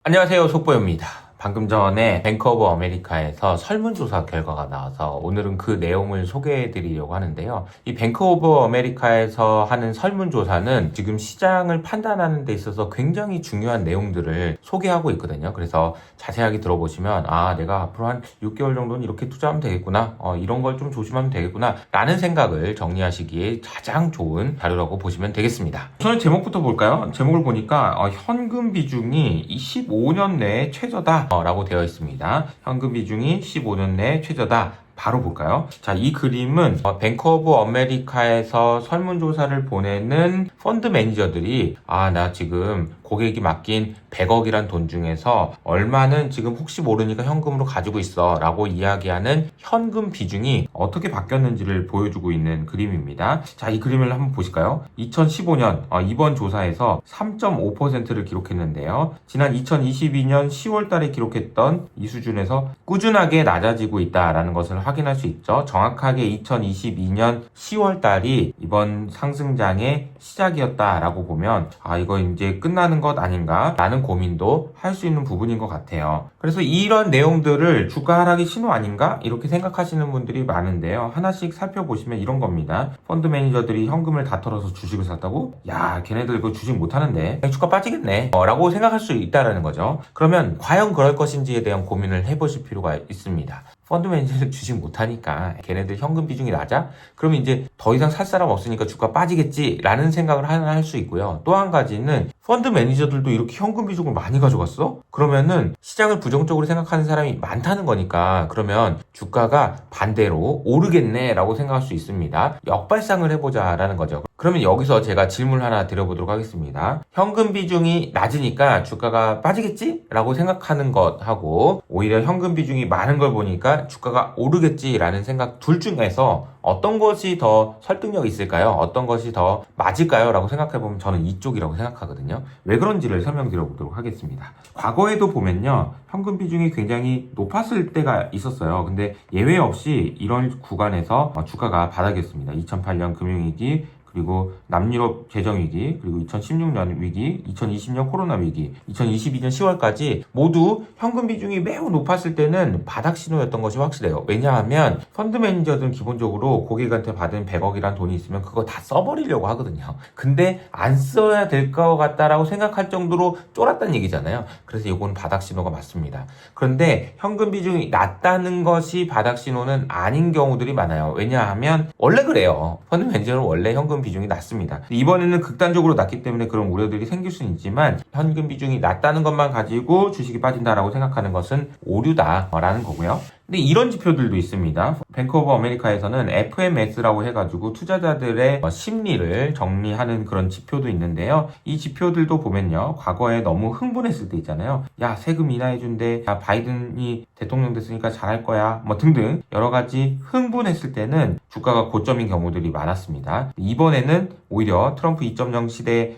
안녕하세요, 속보입니다. 방금 전에 뱅크 오브 아메리카에서 설문조사 결과가 나와서 오늘은 그 내용을 소개해 드리려고 하는데요. 이 뱅크 오브 아메리카에서 하는 설문조사는 지금 시장을 판단하는 데 있어서 굉장히 중요한 내용들을 소개하고 있거든요. 그래서 자세하게 들어보시면 내가 앞으로 한 6개월 정도는 이렇게 투자하면 되겠구나, 이런 걸 좀 조심하면 되겠구나 라는 생각을 정리하시기에 가장 좋은 자료라고 보시면 되겠습니다. 우선 제목부터 볼까요? 제목을 보니까 현금 비중이 15년 내에 최저다 라고 되어 있습니다. 현금 비중이 15년 내에 최저다. 바로 볼까요? 자, 이 그림은 뱅크 오브 아메리카에서 설문조사를 보내는 펀드 매니저들이 나 지금 고객이 맡긴 100억이란 돈 중에서 얼마는 지금 혹시 모르니까 현금으로 가지고 있어 라고 이야기하는 현금 비중이 어떻게 바뀌었는지를 보여주고 있는 그림입니다. 자, 이 그림을 한번 보실까요? 2015년 이번 조사에서 3.5%를 기록했는데요. 지난 2022년 10월 달에 기록했던 이 수준에서 꾸준하게 낮아지고 있다라는 것을 확인할 수 있죠. 정확하게 2022년 10월 달이 이번 상승장의 시작이었다라고 보면 이거 이제 끝나는 것 아닌가 라는 고민도 할 수 있는 부분인 것 같아요. 그래서 이런 내용들을 주가 하락의 신호 아닌가 이렇게 생각하시는 분들이 많은데요. 하나씩 살펴보시면 이런 겁니다. 펀드 매니저들이 현금을 다 털어서 주식을 샀다고? 야, 걔네들 이거 주식 못하는데 주가 빠지겠네 라고 생각할 수 있다는 거죠. 그러면 과연 그럴 것인지에 대한 고민을 해보실 필요가 있습니다. 펀드 매니저들 주식 못하니까 걔네들 현금 비중이 낮아? 그러면 이제 더 이상 살 사람 없으니까 주가 빠지겠지 라는 생각을 하나 할 수 있고요. 또 한 가지는 펀드 매니저들도 이렇게 현금 비중을 많이 가져갔어? 그러면은 시장을 부정적으로 생각하는 사람이 많다는 거니까 그러면 주가가 반대로 오르겠네 라고 생각할 수 있습니다. 역발상을 해보자 라는 거죠. 그러면 여기서 제가 질문 하나 드려보도록 하겠습니다. 현금 비중이 낮으니까 주가가 빠지겠지? 라고 생각하는 것하고 오히려 현금 비중이 많은 걸 보니까 주가가 오르겠지 라는 생각 둘 중에서 어떤 것이 더 설득력이 있을까요? 어떤 것이 더 맞을까요? 라고 생각해보면 저는 이쪽이라고 생각하거든요. 왜 그런지를 설명드려보도록 하겠습니다. 과거에도 보면요, 현금 비중이 굉장히 높았을 때가 있었어요. 근데 예외 없이 이런 구간에서 주가가 바닥이었습니다. 2008년 금융위기, 그리고 남유럽 재정위기, 그리고 2016년 위기, 2020년 코로나 위기, 2022년 10월까지 모두 현금 비중이 매우 높았을 때는 바닥 신호였던 것이 확실해요. 왜냐하면 펀드 매니저들은 기본적으로 고객한테 받은 100억이란 돈이 있으면 그거 다 써버리려고 하거든요. 근데 안 써야 될 것 같다라고 생각할 정도로 쫄았다는 얘기잖아요. 그래서 이건 바닥 신호가 맞습니다. 그런데 현금 비중이 낮다는 것이 바닥 신호는 아닌 경우들이 많아요. 왜냐하면 원래 그래요. 펀드 매니저는 원래 현금 비중이 낮습니다. 이번에는 극단적으로 낮기 때문에 그런 우려들이 생길 수는 있지만 현금 비중이 낮다는 것만 가지고 주식이 빠진다라고 생각하는 것은 오류다라는 거고요. 근데 이런 지표들도 있습니다. 뱅크 오브 아메리카에서는 FMS라고 해가지고 투자자들의 심리를 정리하는 그런 지표도 있는데요. 이 지표들도 보면요, 과거에 너무 흥분했을 때 있잖아요. 야, 세금 인하해준대, 야, 바이든이 대통령 됐으니까 잘할 거야, 등등 여러 가지 흥분했을 때는 주가가 고점인 경우들이 많았습니다. 이번에는 오히려 트럼프 2.0 시대에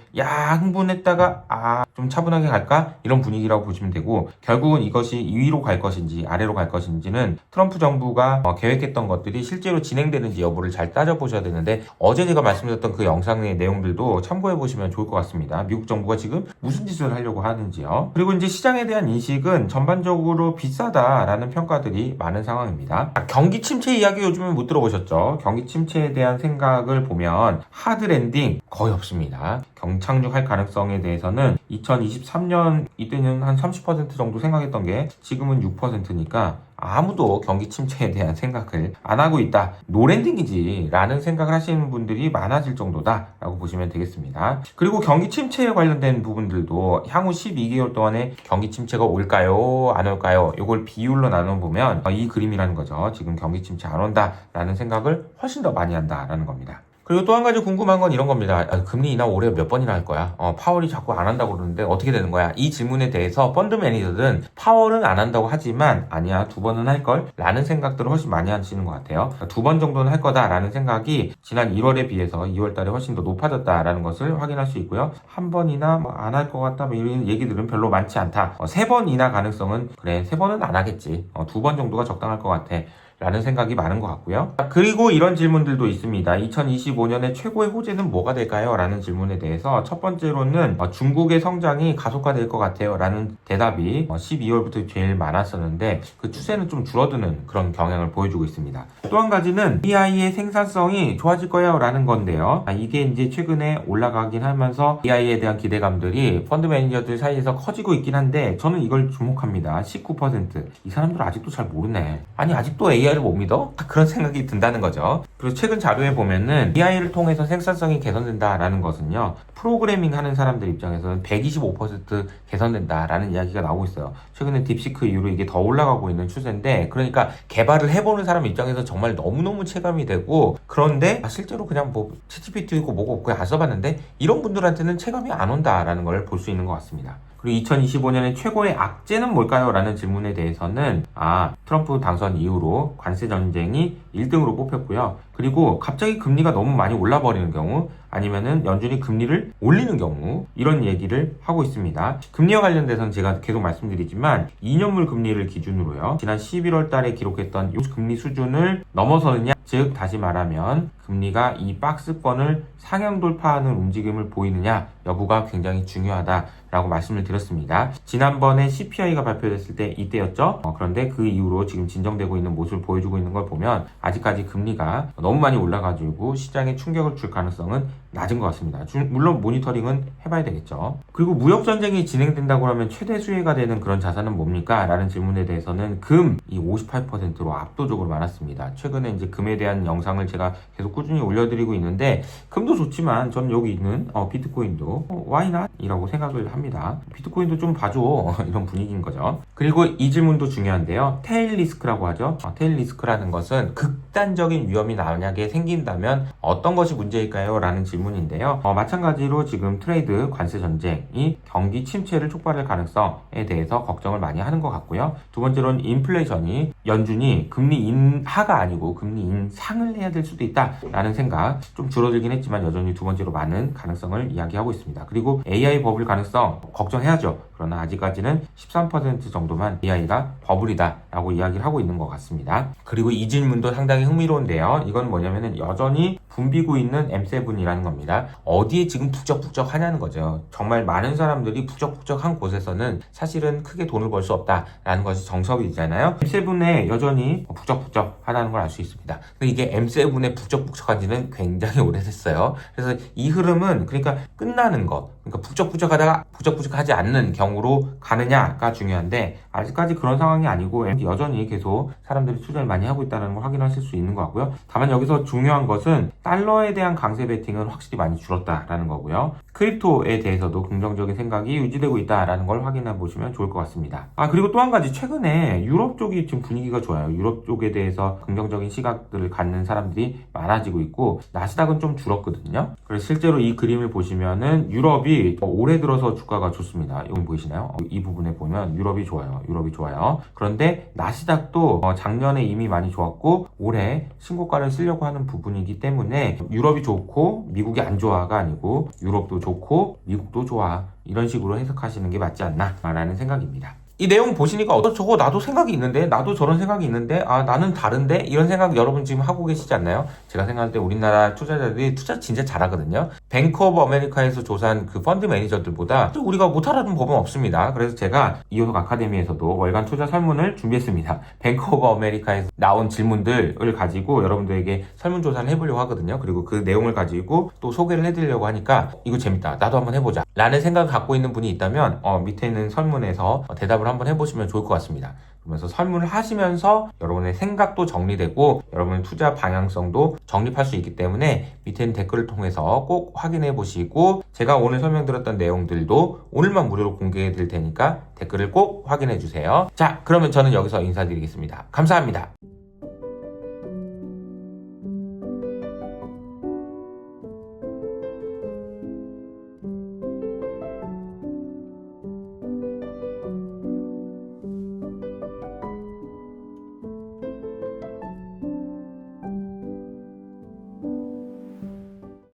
흥분했다가 좀 차분하게 갈까? 이런 분위기라고 보시면 되고, 결국은 이것이 위로 갈 것인지 아래로 갈 것인지는 트럼프 정부가 계획했던 것들이 실제로 진행되는지 여부를 잘 따져보셔야 되는데, 어제 제가 말씀드렸던 그 영상의 내용들도 참고해보시면 좋을 것 같습니다. 미국 정부가 지금 무슨 짓을 하려고 하는지요. 그리고 이제 시장에 대한 인식은 전반적으로 비싸다라는 평가들이 많은 상황입니다. 경기 침체 이야기 요즘에 못 들어보셨죠? 경기 침체에 대한 생각을 보면 하드 랜딩 거의 없습니다. 경착륙할 가능성에 대해서는 2023년 이때는 한 30% 정도 생각했던 게 지금은 6%니까 아무도 경기 침체에 대한 생각을 안 하고 있다. 노랜딩이지 라는 생각을 하시는 분들이 많아질 정도다 라고 보시면 되겠습니다. 그리고 경기 침체에 관련된 부분들도 향후 12개월 동안에 경기 침체가 올까요? 안 올까요? 이걸 비율로 나눠보면 이 그림이라는 거죠. 지금 경기 침체 안 온다 라는 생각을 훨씬 더 많이 한다라는 겁니다. 그리고 또 한 가지 궁금한 건 이런 겁니다. 금리 인하 올해 몇 번이나 할 거야? 파월이 자꾸 안 한다고 그러는데 어떻게 되는 거야? 이 질문에 대해서 펀드 매니저들은 파월은 안 한다고 하지만 아니야, 2번은 할걸? 라는 생각들을 훨씬 많이 하시는 것 같아요. 2번 정도는 할 거다라는 생각이 지난 1월에 비해서 2월 달에 훨씬 더 높아졌다라는 것을 확인할 수 있고요. 한 번이나 안 할 것 같다 이런 얘기들은 별로 많지 않다. 3번 이나 가능성은 그래, 3번은 안 하겠지. 2번 정도가 적당할 것 같아. 라는 생각이 많은 것 같고요. 그리고 이런 질문들도 있습니다. 2025년에 최고의 호재는 뭐가 될까요? 라는 질문에 대해서 첫 번째로는 중국의 성장이 가속화될 것 같아요 라는 대답이 12월부터 제일 많았었는데 그 추세는 좀 줄어드는 그런 경향을 보여주고 있습니다. 또 한 가지는 AI의 생산성이 좋아질 거예요 라는 건데요. 이게 이제 최근에 올라가긴 하면서 AI에 대한 기대감들이 펀드 매니저들 사이에서 커지고 있긴 한데 저는 이걸 주목합니다. 19%. 이 사람들 아직도 잘 모르네. 아니 아직도 AI를 못 믿어? 그런 생각이 든다는 거죠. 그리고 최근 자료에 보면은 AI를 통해서 생산성이 개선된다라는 것은요. 프로그래밍 하는 사람들 입장에서는 125% 개선된다라는 이야기가 나오고 있어요. 최근에 딥시크 이후로 이게 더 올라가고 있는 추세인데 그러니까 개발을 해보는 사람 입장에서 정말 너무너무 체감이 되고 그런데 실제로 그냥 뭐 챗GPT 있고 뭐고 없고 안 써봤는데 이런 분들한테는 체감이 안 온다라는 걸 볼 수 있는 것 같습니다. 그리고 2025년에 최고의 악재는 뭘까요? 라는 질문에 대해서는 트럼프 당선 이후로 관세 전쟁이 1등으로 뽑혔고요. 그리고 갑자기 금리가 너무 많이 올라버리는 경우 아니면은 연준이 금리를 올리는 경우 이런 얘기를 하고 있습니다. 금리와 관련돼서는 제가 계속 말씀드리지만 2년물 금리를 기준으로요. 지난 11월 달에 기록했던 이 금리 수준을 넘어서느냐 즉 다시 말하면 금리가 이 박스권을 상향 돌파하는 움직임을 보이느냐 여부가 굉장히 중요하다라고 말씀을 드렸습니다. 지난번에 CPI가 발표됐을 때 이때였죠. 그런데 그 이후로 지금 진정되고 있는 모습을 보여주고 있는 걸 보면 아직까지 금리가 너무 많이 올라가지고 시장에 충격을 줄 가능성은 낮은 것 같습니다. 물론 모니터링은 해봐야 되겠죠. 그리고 무역전쟁이 진행된다고 하면 최대 수혜가 되는 그런 자산은 뭡니까? 라는 질문에 대해서는 금이 58%로 압도적으로 많았습니다. 최근에 이제 금에 대한 영상을 제가 계속 꾸준히 올려드리고 있는데 금도 좋지만 저는 여기 있는 비트코인도 why not? 이라고 생각을 합니다. 비트코인도 좀 봐줘 이런 분위기인 거죠. 그리고 이 질문도 중요한데요. 테일 리스크라고 하죠. 테일 리스크라는 것은 극단적인 위험이 만약에 생긴다면 어떤 것이 문제일까요? 라는 질문인데요. 마찬가지로 지금 트레이드 관세 전쟁이 경기 침체를 촉발할 가능성에 대해서 걱정을 많이 하는 것 같고요. 두 번째로는 인플레이션이 연준이 금리 인하가 아니고 금리 인상을 해야 될 수도 있다라는 생각 좀 줄어들긴 했지만 여전히 두 번째로 많은 가능성을 이야기하고 있습니다. 그리고 AI 버블 가능성 걱정해야죠. 그러나 아직까지는 13% 정도만 AI가 버블이다라고 이야기를 하고 있는 것 같습니다. 그리고 이 질문도 상당히 흥미로운데요. 이건 뭐냐면은 여전히 붐비고 있는 M7이라는 겁니다. 어디에 지금 북적북적 하냐는 거죠. 정말 많은 사람들이 북적북적한 곳에서는 사실은 크게 돈을 벌 수 없다라는 것이 정석이잖아요. M7에 여전히 북적북적 하다는 걸 알 수 있습니다. 근데 이게 M7에 북적북적한 지는 굉장히 오래됐어요. 그래서 이 흐름은 그러니까 끝나는 것, 그러니까 북적북적하다가 북적북적하지 않는 경우로 가느냐가 중요한데 아직까지 그런 상황이 아니고 여전히 계속 사람들이 투자를 많이 하고 있다는 걸 확인하실 수 있는 것 같고요. 다만 여기서 중요한 것은 달러에 대한 강세 베팅은 확실히 많이 줄었다라는 거고요. 크립토에 대해서도 긍정적인 생각이 유지되고 있다라는 걸 확인해 보시면 좋을 것 같습니다. 그리고 또 한 가지 최근에 유럽 쪽이 지금 분위기가 좋아요. 유럽 쪽에 대해서 긍정적인 시각들을 갖는 사람들이 많아지고 있고 나스닥은 좀 줄었거든요. 그래서 실제로 이 그림을 보시면은 유럽이 올해 들어서 주가가 좋습니다. 여기 보이시나요? 이 부분에 보면 유럽이 좋아요. 유럽이 좋아요. 그런데 나스닥도 작년에 이미 많이 좋았고 올해 신고가를 쓰려고 하는 부분이기 때문에 유럽이 좋고 미국이 안 좋아가 아니고 유럽도 좋고 미국도 좋아 이런 식으로 해석하시는 게 맞지 않나 라는 생각입니다. 이 내용 보시니까 저거 나도 생각이 있는데 나도 저런 생각이 있는데 나는 다른데 이런 생각 여러분 지금 하고 계시지 않나요? 제가 생각할 때 우리나라 투자자들이 투자 진짜 잘하거든요. 뱅크 오브 아메리카에서 조사한 그 펀드 매니저들보다 우리가 못하라는 법은 없습니다. 그래서 제가 이호석 아카데미에서도 월간 투자 설문을 준비했습니다. 뱅크 오브 아메리카에서 나온 질문들을 가지고 여러분들에게 설문조사를 해보려고 하거든요. 그리고 그 내용을 가지고 또 소개를 해드리려고 하니까 이거 재밌다 나도 한번 해보자 라는 생각을 갖고 있는 분이 있다면 밑에 있는 설문에서 대답을 한번 해보시면 좋을 것 같습니다. 그러면서 설문을 하시면서 여러분의 생각도 정리되고 여러분의 투자 방향성도 정립할 수 있기 때문에 밑에 있는 댓글을 통해서 꼭 확인해 보시고 제가 오늘 설명드렸던 내용들도 오늘만 무료로 공개해 드릴 테니까 댓글을 꼭 확인해 주세요. 자, 그러면 저는 여기서 인사드리겠습니다. 감사합니다.